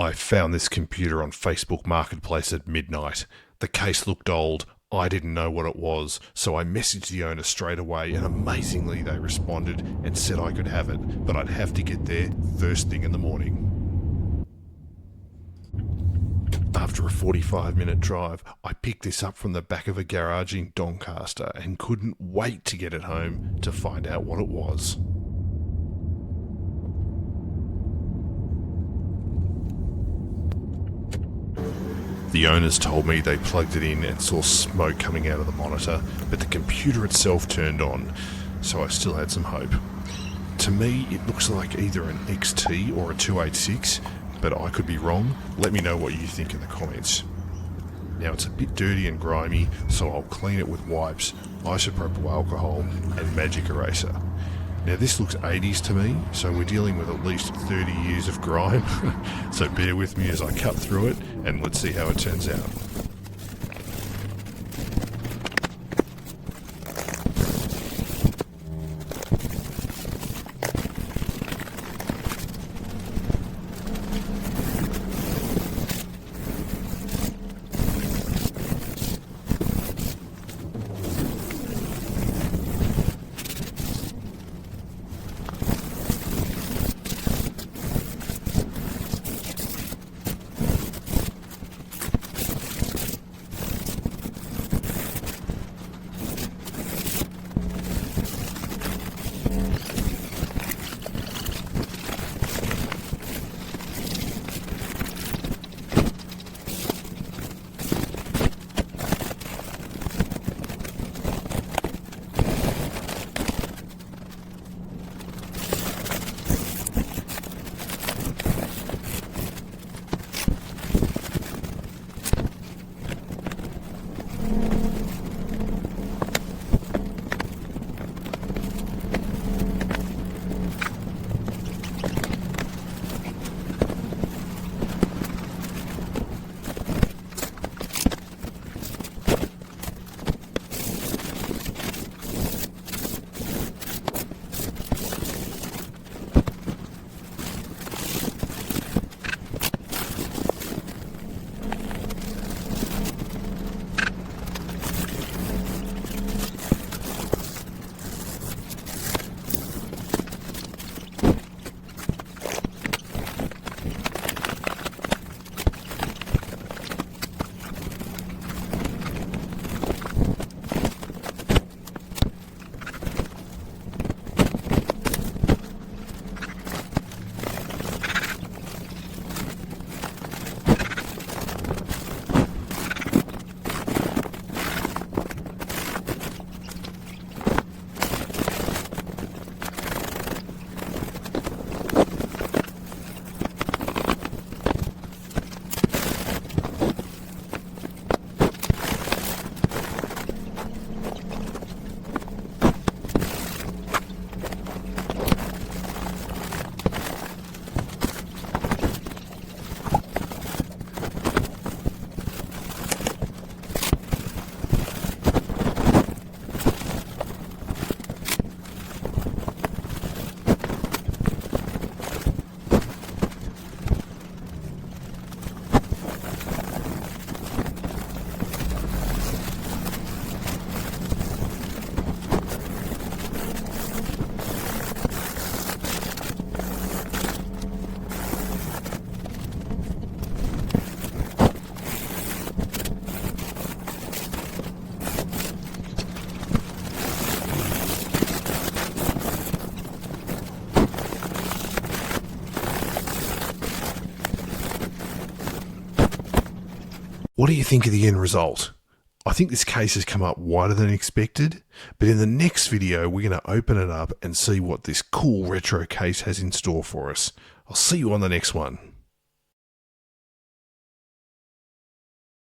I found this computer on Facebook Marketplace at midnight. The case looked old. I didn't know what it was, so I messaged the owner straight away, and amazingly they responded and said I could have it, but I'd have to get there first thing in the morning. After a 45-minute drive, I picked this up from the back of a garage in Doncaster and couldn't wait to get it home to find out what it was. The owners told me they plugged it in and saw smoke coming out of the monitor, but the computer itself turned on, so I still had some hope. To me, it looks like either an XT or a 286, but I could be wrong. Let me know what you think in the comments. Now, it's a bit dirty and grimy, so I'll clean it with wipes, isopropyl alcohol, and magic eraser. Now, this looks 80s to me, so we're dealing with at least 30 years of grime, so bear with me as I cut through it, and let's see how it turns out. What do you think of the end result? I think this case has come up wider than expected, but in the next video we're going to open it up and see what this cool retro case has in store for us. I'll see you on the next one.